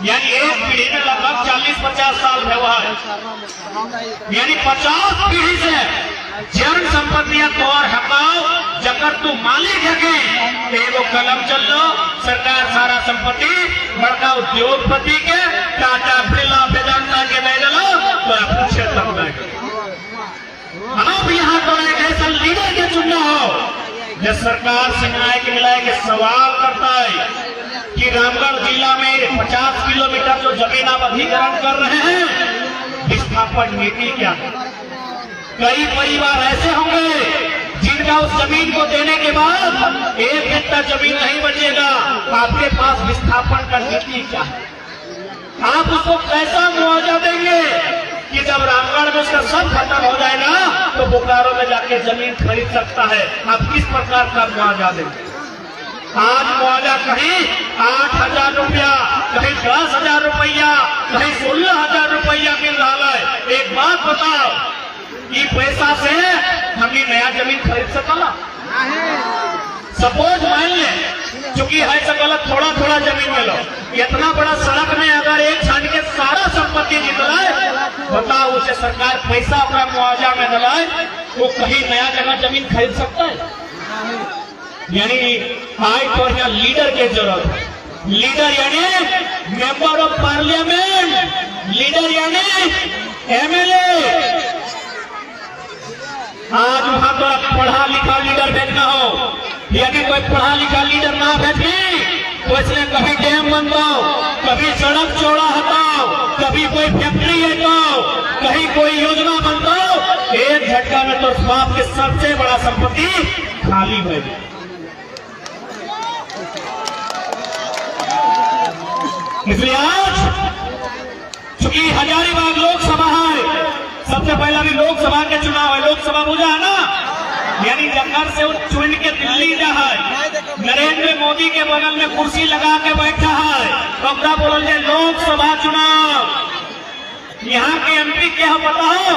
यानी एक पीढ़ी में लगभग 40-50 साल हुआ है, यानी 50 पीढ़ी से जन संपत्तियां तोड़ हटाओ, जकर तू मालिक है के एगो कलम चल लो, सरकार सारा संपत्ति बड़का उद्योगपति के टाटा बिरला वेदांता के दे दलो तो पूछे तब नहीं। अब यहाँ तो एक ऐसा लीडर के चुनना हो जो सरकार से न्याय के मिलाए के सवाल करता है कि रामगढ़ जिला में 50 किलोमीटर जो जमीन आप अधिग्रहण कर रहे हैं, विस्थापन नीति क्या है? कई परिवार ऐसे होंगे जिनका उस जमीन को देने के बाद एक बित्ता जमीन नहीं बचेगा। आपके पास विस्थापन का नीति क्या है? आप उसको कैसा मुआवजा देंगे कि जब रामगढ़ में उसका सब खत्म हो जाएगा तो बोकारो में जाके जमीन खरीद सकता है? आप किस प्रकार का मुआवजा देंगे? आज मुआवजा कहीं 8,000 रुपया, कहीं 10,000 रुपया, कहीं 16,000 रुपया मिल रहा है। एक बात बताओ, ये पैसा से हम नया जमीन खरीद सकला? सपोज मान ले चूंकि है सकला थोड़ा थोड़ा जमीन मिलो, इतना बड़ा सड़क में अगर एक छान के सारा संपत्ति निकलाए, बताओ उसे सरकार पैसा अपना मुआवजा में दिलाए, वो कहीं नया जगह जमीन खरीद सकता है? यानी आज तो यहाँ लीडर की जरूरत है। लीडर यानी मेंबर ऑफ पार्लियामेंट, लीडर यानी एमएलए। आज वहां तो पढ़ा लिखा लीडर भेजना हो, यदि कोई पढ़ा लिखा लीडर ना भेजे तो इसने कभी डैम बनवाओ, कभी सड़क चौड़ा हटाओ, कभी कोई फैक्ट्री हटाओ, कहीं कोई योजना बनवाओ, एक झटका में तो बाप के सबसे बड़ा संपत्ति खाली हो गई। इसलिए आज चूंकि हजारीबाग लोकसभा है, सबसे पहला भी लोकसभा के चुनाव है, लोकसभा बुझा है ना, यानी जंगल से चुन के दिल्ली जा है, नरेंद्र मोदी के बगल में कुर्सी लगा के बैठा है, कबरा बोल जाए लोकसभा चुनाव। यहाँ के एमपी क्या पता हो?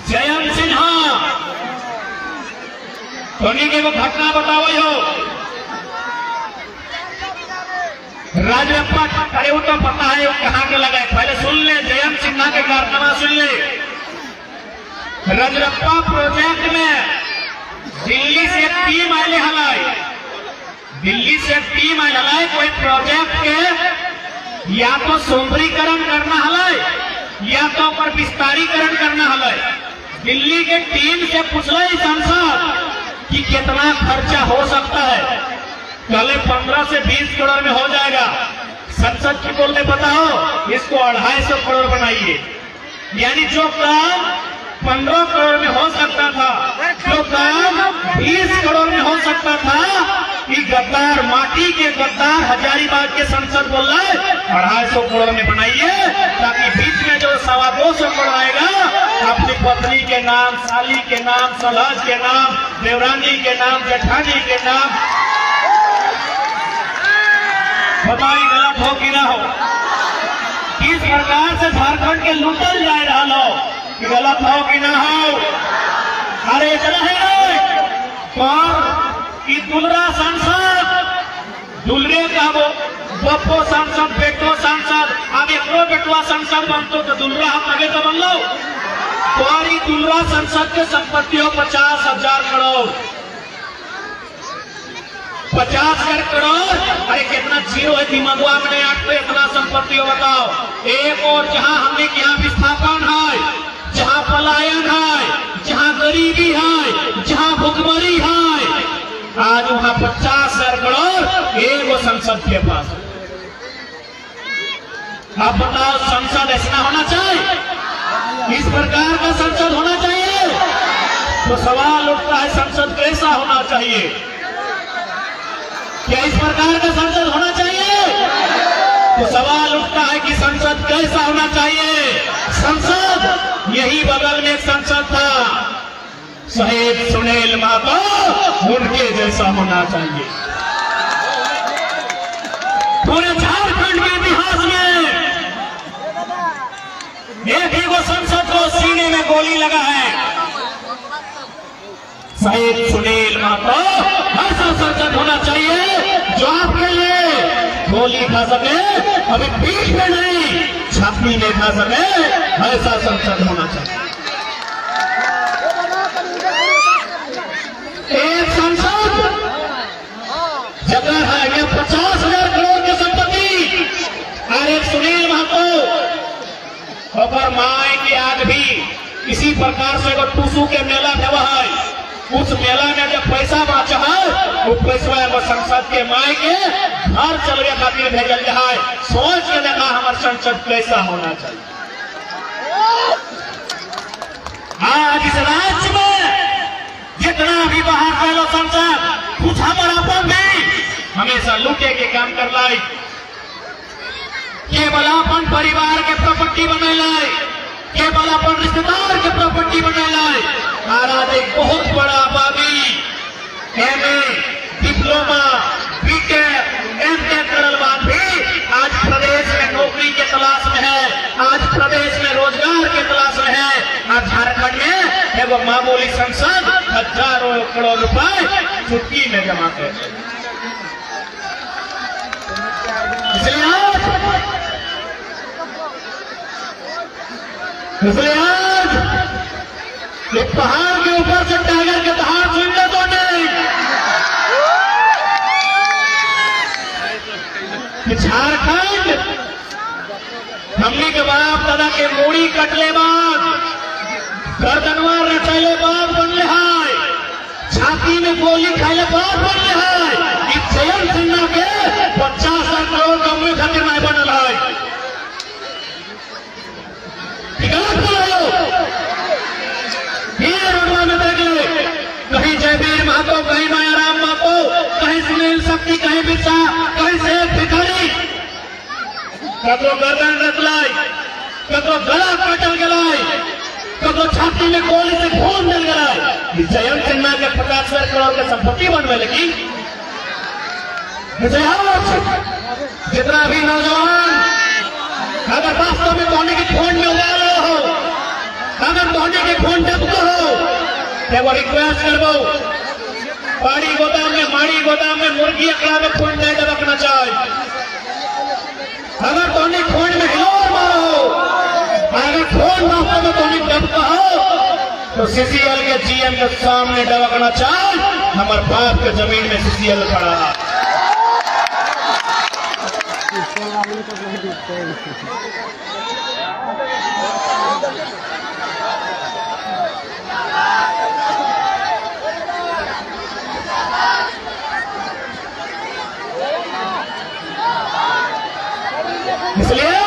जयंत सिन्हा। धोनी के वो घटना बताओ हो राजरप्पा, अरे वो तो पता है वो कहाँ के लगा है, पहले सुन ले जयंत सिन्हा के कारनामा सुन ले। राजरप्पा प्रोजेक्ट में दिल्ली से एक टीम आए हलाई, दिल्ली से एक टीम आए हलाई, कोई प्रोजेक्ट के या तो सुंदरीकरण करना हलाई या तो पर विस्तारीकरण करना हलाई। दिल्ली के टीम से पूछला सांसद कि कितना खर्चा हो सकता है, कल 15 से 20 करोड़ में हो जाएगा। संसद की बोलने बताओ इसको 250 करोड़ बनाइए। यानी जो काम 15 करोड़ में हो सकता था, जो काम 20 करोड़ में हो सकता था, कि गद्दार, माटी के गद्दार हजारीबाग के संसद बोल रहा है 250 करोड़ में बनाइए, ताकि बीच में जो 225 करोड़ आएगा अपनी पत्नी के नाम, साली के नाम, सलहज के नाम, देवरानी के नाम, जेठानी के नाम। बताइए गलत हो कि ना हो? किस प्रकार से झारखंड के लूटल जा रहा हो, कि गलत हो कि ना हो? अरे इतना है कौन कि दुलरा सांसद, दुलरे का वो बप्पो सांसद, बेटो सांसद, अब एक बेटवा सांसद बनतो तो दुलरा हम आगे तो बन लो। तुम्हारी दुलरा संसद के संपत्ति हो 50,000 करोड़, 50,000 करोड़। अरे कितना जीरो है दिमागवा में नहीं आटते, इतना संपत्ति हो बताओ। एक और जहां हमने यहाँ विस्थापन है, जहां पलायन है, जहां गरीबी है, जहां भुखमरी है, आज वहां 50,000 करोड़ एक संसद के पास। आप बताओ संसद ऐसा होना चाहिए? इस प्रकार का संसद होना चाहिए? तो सवाल उठता है संसद कैसा होना चाहिए? क्या इस प्रकार का संसद होना चाहिए? तो सवाल उठता है कि संसद कैसा होना चाहिए? संसद यही बगल में एक संसद था, शहीद सुनील महतो, उनके जैसा होना चाहिए। पूरे झारखंड के इतिहास में एक ही वो संसद को सीने में गोली लगा है, शहीद सुनील महतो। ऐसा संसद होना चाहिए जो आपके लिए गोली खा सके, अभी पीठ में नहीं छाती में खा सके, ऐसा संसद होना चाहिए। एक संसद जगह है ये 50,000 करोड़ की संपत्ति, और एक सुनील महतो और माए की आज भी इसी प्रकार से एगो टूसू के मेला देवा है। उस मेला में जब पैसा बाचा है, वो पैसा एगो संसद के माए के घर चलवे खातिर भेजल जाए। सोच के देखा हमारे संसद कैसा होना चाहिए। आज इस राज्य में जितना भी बाहर का लो संसद कुछ हमारा अपन नहीं, हमेशा लूटे के काम कर लाई, केवल अपन परिवार के प्रॉपर्टी बने लाए, केवल अपन रिश्तेदार के प्रॉपर्टी बने लाए। और आज एक बहुत बड़ा आबादी एमए, डिप्लोमा, बीटेक, एमटेक करल बाद भी आज प्रदेश में नौकरी के तलाश में है, आज प्रदेश में रोजगार के तलाश में है। आज झारखंड में एगो मामूली संसद हजारों करोड़ रुपए चुटकी में जमा करते। इसलिए आज एक पहाड़ के ऊपर से टाइगर के दहाड़ सुनने तो नहीं, झारखंड हमने के बाप दादा के मूड़ी कटले बाद, गर्दनवा रचैले बाद बनले है, छाती में गोली खाइले बाद बनले है। इस जयंत सिन्हा के 50,000 करोड़ कमवे खातिर नहीं बनल है। कहीं जयवीर महतो, कहीं मायाराम महतो, कहीं सुनील शक्ति, कहीं बिरसा, कहीं शेख भिखारी, कदो गर्दन रतलाई, कदो गला काटल गलाई, कदो छाती में गोली से खून मिल गलाई। जयंत सिन्हा के 50,000 करोड़ की संपत्ति बनवे लगी। जितना भी नौजवान अगर वास्तव में धोनी की खून में उबाल हो, अगर धोनी की खून डबको हो, वो रिक्वेस्ट करबो, पाड़ी गोदाम में, माड़ी गोदाम में, मुर्गी अकड़ा में खून नहीं दबकना चाहिए। अगर धोनी खून में हिलोर मारो, अगर खून वास्तव में धोनी डबका हो, तो सीसीएल के जीएम के सामने दबकना चाहिए। हमारे बाप के जमीन में सीसीएल खड़ा है। इसलिए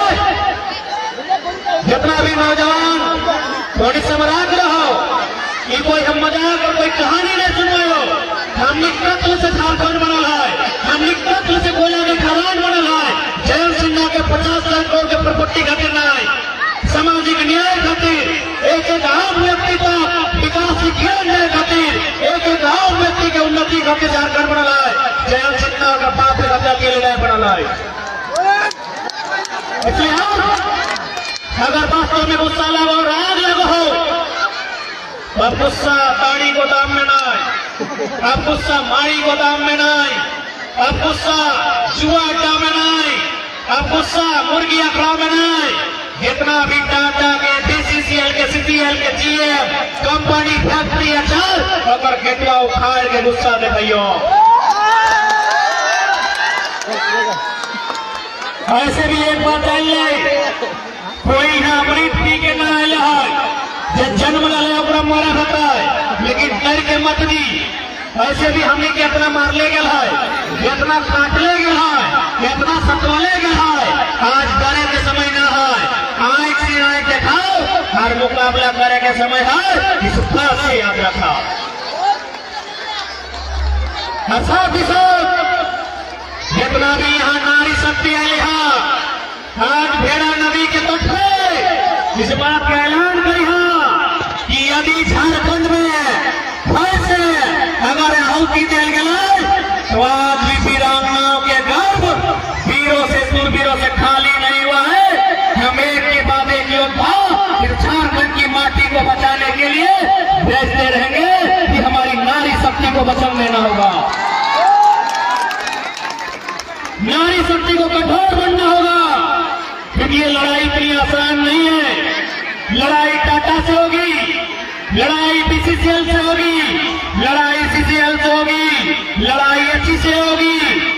जितना भी नौजवान थोड़ी समराज रहो, कि कोई हम मजाक और कोई कहानी नहीं सुनो। हम निकटत्व से झारखंड बनल है, हम निकटत्व से गोला के खदान बनल है। जयंत सिन्हा के 50,000 करोड़ के प्रॉपर्टी खातिर नहीं, सामाजिक न्याय खातिर, एक एक आम व्यक्ति को विकास की ज्ञान देने खातिर, एक एक आम व्यक्ति के उन्नति खातिर झारखंड बनल है। जयंत सिन्हा का बाप राजा के लिए बनल है। इसलिए अगर वास्तव में गुस्सा लगो, राग लगो हो, अब गुस्सा ताड़ी गोदाम में नहीं, अब गुस्सा माड़ी गोदाम में नहीं, अब गुस्सा जुआ अड्डा में नहीं, अब गुस्सा मुर्गी अखड़ा में नहीं। जितना भी टाटा के, बीसीसीएल के, सीसीएल के जीएम, कंपनी, फैक्ट्री अचल अगर खेतवा उखाड़ के गुस्सा दिखाइयो। ऐसे भी एक बात चाहिए, कोई यहाँ अमृत पी के ना आया है, जब जन्म लाया मारा होता है, लेकिन डर के मत दी। ऐसे भी हमने कितना मार ले गया है, कितना काट ले गया है, कितना सतवले गया है। आज डरे के समय ना है, आंख से आंख दिखाओ, हर मुकाबला करे के समय है, इस बात से याद रखा। जितना भी यहाँ नारी शक्ति आई है, आज भेड़ा नदी के तट पे इस बात का ऐलान करी है कि यदि झारखंड में फिर से अगर आहुति दिल गए, तो आज भी वीरांगनाओं के गर्भ वीरों से, सूरवीरों से खाली नहीं हुआ है। हम एक के बाद एक योद्धा इस झारखंड की माटी को बचाने के लिए भेजते रहेंगे कि हमारी नारी शक्ति को बचन देना होगा। नारी शक्ति को कठोर बनना होगा, क्योंकि ये लड़ाई इतनी आसान नहीं है। लड़ाई टाटा से होगी, लड़ाई बीसीसीएल से होगी, लड़ाई सीसीएल से होगी, लड़ाई एचई से होगी,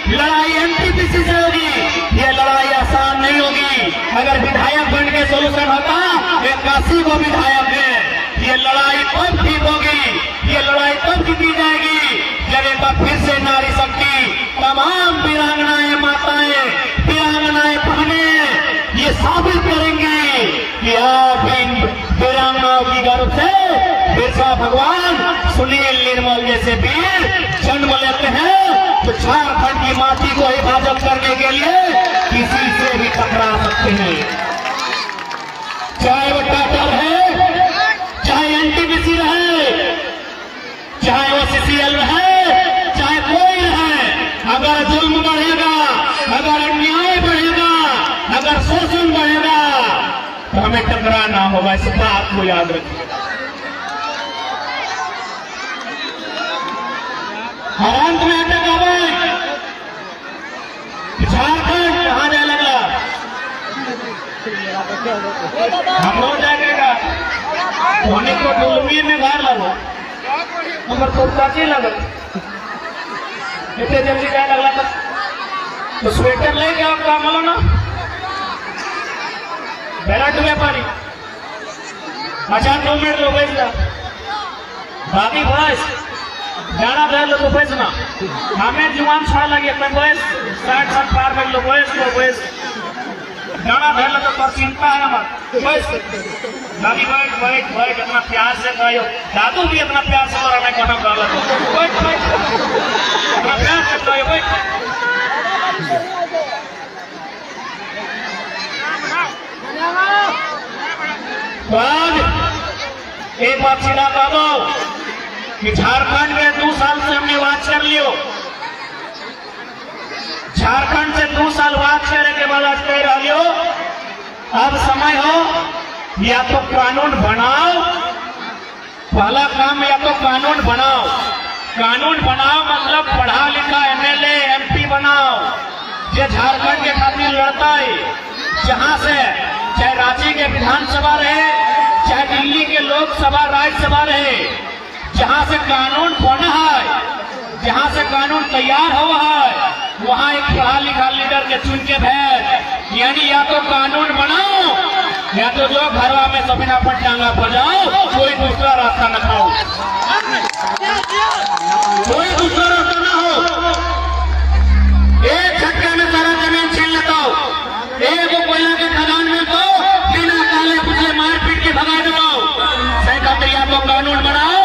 लड़ाई एनटीपीसी से होगी। ये लड़ाई आसान नहीं होगी। अगर विधायक बन के सोल्यूशन होता, ये काशी को विधायक है। ये लड़ाई कब ठीक होगी, ये लड़ाई कब जीती जाएगी, जब एक बार फिर से नारी शक्ति, तमाम वीरांगनाएं, माताएं, वीरांगनाएं, बहनें ये साबित करेंगे कि आप इन वीरांगनाओं की गर्व से बिरसा भगवान, सुनील निर्मल जैसे वीर जन्म लेते हैं, तो झारखंड की माटी को हिफाजत करने के लिए किसी से भी टकरा सकते हैं। चाहे वो टाटा रहे, चाहे एनटीपीसी रहे, चाहे वो सीसीएल रहे, चाहे कोई रहे, अगर जुल्म बढ़ेगा, अगर अन्याय बढ़ेगा, अगर शोषण बढ़ेगा, तो हमें टकराना होगा। इस बात को याद रखिए। और अंत में अटक आवे, झारखंड कहां जाए लगा, हम लोग जाएगा धोनी को डुलमी में घर लगो, मगर तो प्राची लगल इतने जल्दी जाए लगला तो स्वेटर लेके आप काम लो ना, बेला डूबे पानी। अच्छा 2 मिनट लो बैठ जा, बाकी बस जाना दे लो तो बैठ ना, हमें जुआन छा लगे अपने बस 60 पार में लो बस जाना दे लो तो पर चिंता है हमारा बस। दादी बैठ बैठ बैठ, अपना प्यार से कहो, दादू भी अपना प्यार से और हमें कहना गाला बैठ बैठ, अपना प्यार से कहो बैठ। आज एक बात सीधा कह दो कि झारखंड में 2 साल से हमने बात कर लियो, झारखंड से 2 साल बात करने के बाद आज कह रही हो, अब समय हो या तो कानून बनाओ, पहला काम या तो कानून बनाओ, कानून बनाओ मतलब पढ़ा लिखा एमएलए एमपी बनाओ, जो झारखंड के खातिर लड़ता है, जहां से चाहे रांची के विधानसभा रहे, चाहे दिल्ली के लोकसभा राज्यसभा रहे, जहां से कानून बना है, जहां से कानून तैयार हुआ है, वहां एक पढ़ा लिखा लीडर के चुन के भेज। यानी या तो कानून बनाओ, या तो जो घरवा में सबिना पर टांगा बजाओ, कोई दूसरा रास्ता न खाओ, कोई दूसरा रास्ता न हो। एक झटके में सारा जमीन छीन लेता हो, एक कोयला के खदान में तो बिना काले पुतले मार पीट के भगा देता। सही कहते, या तो कानून बनाओ,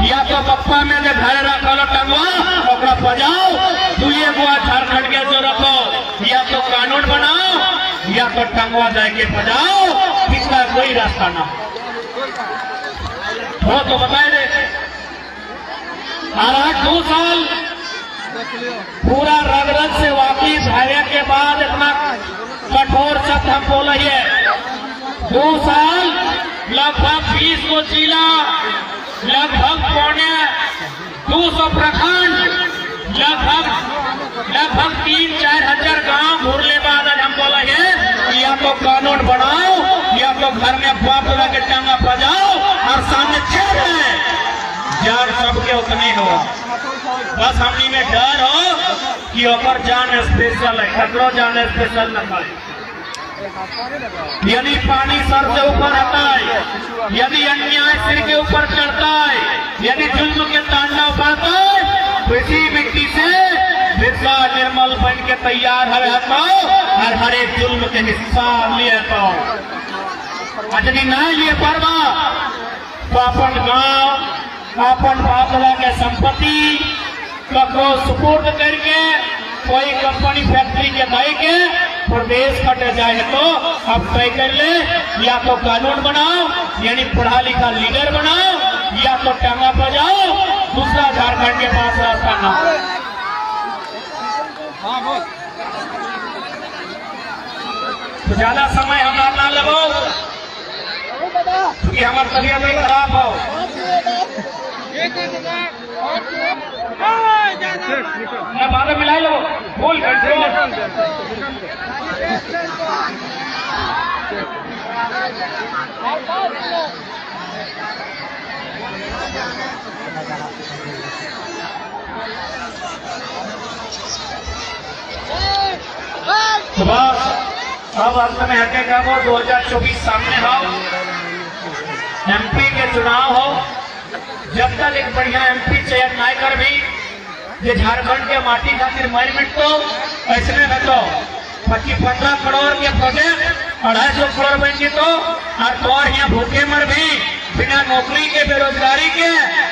या तो पप्पा में जो घर रखो टंगवा ओकरा बजाओ, दुए बुआ झारखंड के जो रखो, या तो कानून बनाओ या तो टंगवा जाके बजाओ, पिछला कोई रास्ता ना हो तो बताए दे। आज 2 साल पूरा रगरग से वाकिफ है के बाद इतना कठोर शब्द हम बोलिए। 2 साल लगभग 20 को जिला, लगभग 200 प्रखंड, लगभग 3-4 हजार गांव घूरने बाद हम बोला है या तो कानून बनाओ, या तो घर में बाप लगा के टांगा बजाओ, और सामने छेद है, जान सबके उतने हो। बस हमनी में डर हो कि ओकर जान स्पेशल है, खतरो जान स्पेशल न करे। यदि पानी सर से ऊपर आता है, यदि अन्याय सिर के ऊपर चढ़ता है, यदि जुल्म के तांडव बढ़ता है, तो इसी मिट्टी से बिरसा निर्मल बन के तैयार है तो और हर एक जुल्म के हिस्सा लिए तो यदि नहीं लिए परवा तो अपन गांव, अपन बादला के संपत्ति ककरो सुपुर्द करके कोई कंपनी फैक्ट्री के दे के प्रदेश कटे जाए तो अब तय कर ले, या तो कानून बनाओ यानी पढ़ा लिखा लीडर बनाओ, या तो टांगा बजाओ, दूसरा झारखंड के पास रास्ता ना। तो ज्यादा समय हमारा ना लगो क्योंकि हमारी तबीयत भी खराब हो। बाद में मिला लो फुल कंट्रोल। सुबह अब अंत में हटेगा वो 2024 सामने हो, एमपी के चुनाव हो। जब तक एक बढ़िया एमपी चयन ना कर भी ये झारखंड के माटी खातिर मर मिट तो ऐसे में तो 15 करोड़ के प्रोजेक्ट 250 करोड़ बन गए तो और यहाँ भूखे मर भी बिना नौकरी के बेरोजगारी के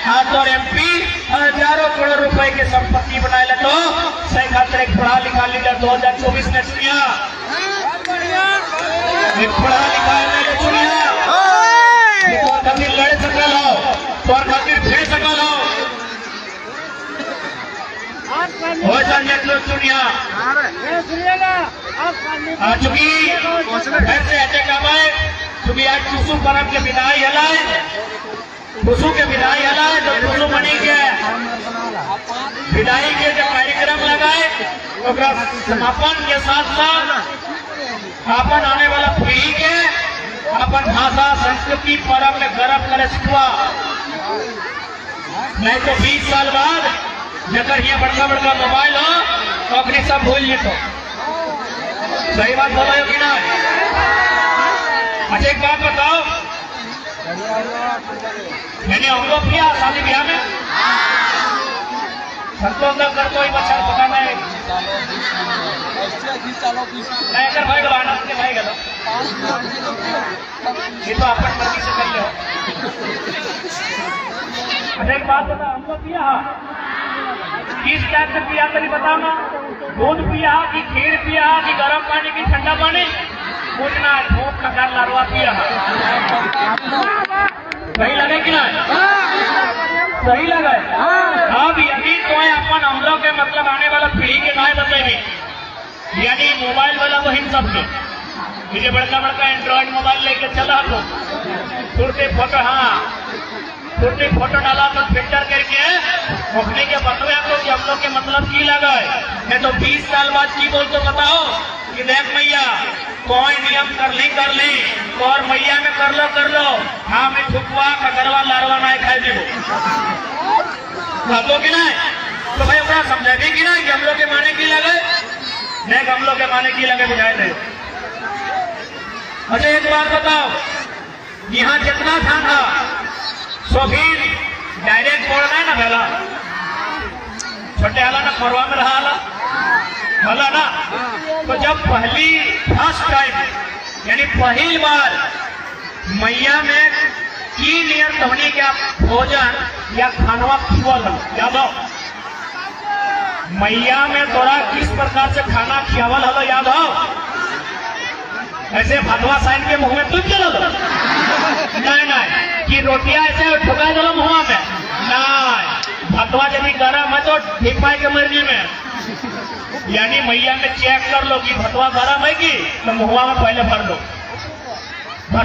हाथ और एमपी हजारों करोड़ रुपए के संपत्ति बनाए ले तो सही खातिर एक पढ़ा लिखा लीडर 2024 में चुनिया, एक पढ़ा लिखा लीडर चुनिया तो खातिर लड़ सकल हो तो खातिर फेर सकल हो चुनिया चूंकि ऐसे अटैक आए चूंकि आज टूसू पर्व के विदाई हलाए टूसू के विदाई हलाए तो टूसू मनी के विदाई के जो कार्यक्रम लगाए समापन के साथ साथ अपन आने वाला पीढ़ी के अपन भाषा संस्कृति पर्व में गर्व करे सिखवा। नहीं तो 20 साल बाद जकर ये बड़का बड़का मोबाइल हो तो अपनी सब भूल जेतो। सही बात बोलो कि ना? अच्छा एक बात बताओ, मैंने हम लोग किया शादी ब्याह में संतोष कर कोई बच्चा पता नहीं कर भाई गलो आनंद के भाई गलो ये तो अपन मर्जी से कर लो। अच्छा एक बात बता, हम लोग किया किस टाइप से पिया कभी बताना? दूध पिया कि खीर पिया कि गर्म पानी की ठंडा पानी? पूछना धूप का लारवा पिया। सही लगे कि नहीं? सही लगे। अब यदि तो अपन हम लोग के मतलब आने वाला पीढ़ी के नाय बतेगी यानी मोबाइल वाला वही सबके मुझे बड़का बड़का एंड्रॉइड मोबाइल लेके चला तो तुरते फोटो तुरते फोटो डाला तो फिल्टर करके मुखनी के बतवे आपको कि हम लोग के मतलब की लगा है तो 20 साल बाद की बोल तो बताओ कि देख मैया कोई नियम कर ली और मैया में कर लो हाँ मैं ठुकवा कगरवा लारवा ना खाए देवो बातों की ना तो भाई अपना समझेगी कि ना कि हम लोग के माने की लगे नहीं हम लोग के माने की लगे बुझाए नहीं। अच्छा एक बात बताओ, यहाँ जितना था सो फिर डायरेक्ट बोलना है ना पहला छोटे आला ना खोरवा में रहा भला ना तो जब फर्स्ट टाइम यानी पहली बार मैया में की नियर धोनी का भोजन या खानवा खियावल याद हो? मैया में तोरा किस प्रकार से खाना खियावल हलो याद हो? ऐसे भगवा साइन के मुंह में तुम चलो नहीं कि रोटियां ऐसे ठुका दो मुंह में नहीं भगवा यदि गरम है तो ठीक पाए के मर्जी में यानी मैया में चेक कर लो कि भतवा गरम है कि तो मुहुआ में पहले भर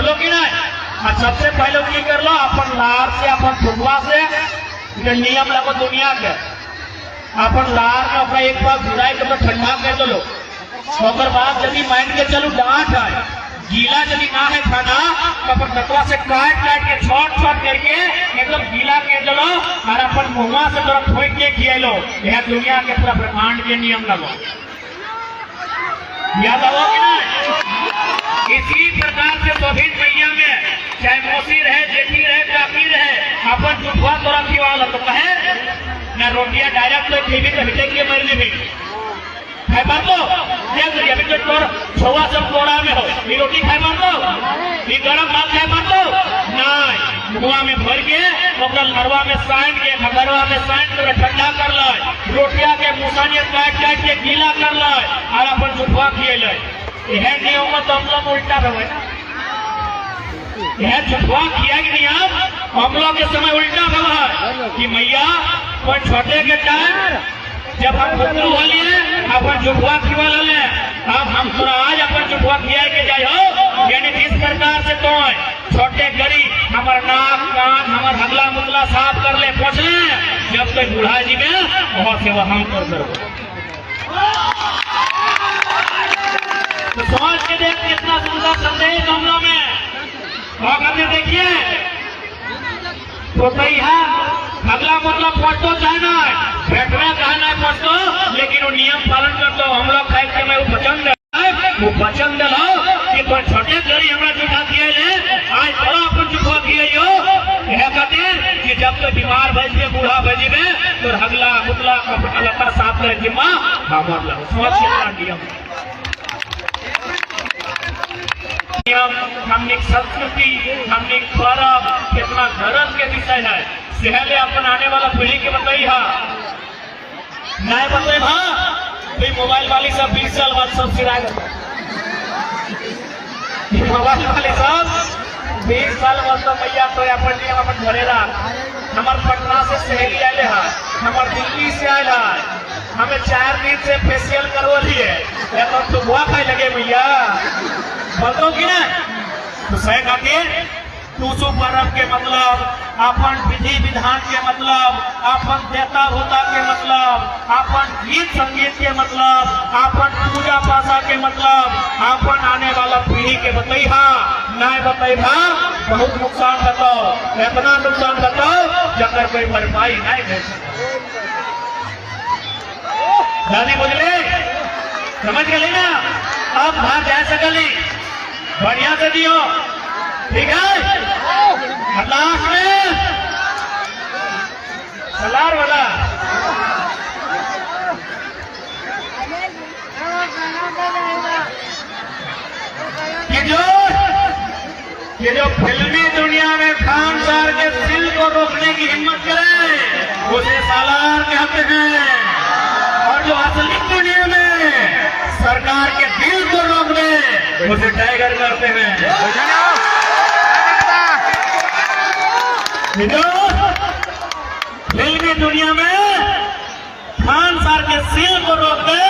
लो कि नहीं। और सबसे पहले की कर लो अपन लार से अपन ठुकवा से जो नियम लगो दुनिया के अपन लार में अपना एक बार घुराई के ठंडा कर दो और बाद यदि मान के चलो डांट आए गीला यदि ना है खाना तो अपन तत्वा से काट के छोट करके एकदम गीला के दो और अपन मुहुआ से थोड़ा ठोक के खिया लो। यह दुनिया के पूरा ब्रह्मांड के नियम लगो याद आओ कि नहीं? इसी प्रकार से शोभित मैया में चाहे मौसी रहे जेठी रहे काकी रहे अपन जुटवा तोरा खिवाल तो कहे न रोटियां डायरेक्ट तो खीबी तो हिटे की मर्जी भी खाए बात लो अभी तो तोर छोवा सब कोड़ा में हो ये रोटी खाए बात लो ये गरम भात खाए बात लो नहीं मुआ में भर के अपना नरवा में साइन के घरवा में साइन कर ठंडा कर लो रोटिया के मुसानिया काट के गीला कर लो और अपन जुटवा खिए लो। यह नियम में तो हम लोग उल्टा रहे यह जुटवा किया कि नहीं आप हम लोग के समय उल्टा रहा कि मैया कोई छोटे के टाइम जब हम भुतरू वाली अपन जुटवा खिवाल अब हम थोड़ा आज अपन जुटवा खिया के जाए हो यानी इस प्रकार से तो छोटे गरीब हमार नाक कान हमार हगला मुगला साफ कर ले पहुंच ले, जब तक बुढ़ा जी में वहां से वह हम कर दो। तो सोच के देख कितना सुंदर संदेश हम लोग में कहते देखिए तो हगला मतलब पहुंचतो चाहे ना बैठना कहा ना पहुंचतो, लेकिन वो नियम पालन कर दो। हम लोग खाए के मैं वो वचन दिलो कि तो छोटे गरी हमरा जुटा दिए ले आज बड़ा अपन चुका दिए यो यह कहते कि जब तो बीमार भज के बूढ़ा भजबे तो हगला मुतला कपड़ा लत्ता साफ करे जिम्मा हमर लो सोच के नियम हमने संस्कृति हमने पर्व कितना गरज के विषय है सहले अपन आने वाला पीढ़ी के बताई हा नहीं बताए भाई मोबाइल वाली सब 20 साल बाद सब सिराय मोबाइल वाले सब 20 साल बाद तो भैया तो अपन नियम अपन घरेला हमार पटना से सहेली आए है हमार दिल्ली से आए है हमें 4 दिन से फेशियल करवा लिए तो बुआ खाए लगे भैया बोलते कि ना तो सही खाते टूसू पर्व के मतलब अपन विधि विधान के मतलब अपन देवता भूता के मतलब अपन गीत संगीत के मतलब अपन पूजा पासा के मतलब अपन आने वाला पीढ़ी के बतैहा नहीं बतैहा बहुत नुकसान बताओ इतना नुकसान बताओ जब कोई भरपाई नहीं दे दादी बुझले समझ गए ना अब भाग जा सकली बढ़िया से दियो ठीक है लास्ट में सलार वाला ये जो फिल्मी दुनिया में खान सार के दिल को रोकने की हिम्मत करे उसे सालार कहते हैं, और जो असली दुनिया में सरकार के दिल को रोक दे उसे टाइगर करते हैं। फिल्मी दुनिया में खान सार के सिल को रोक दे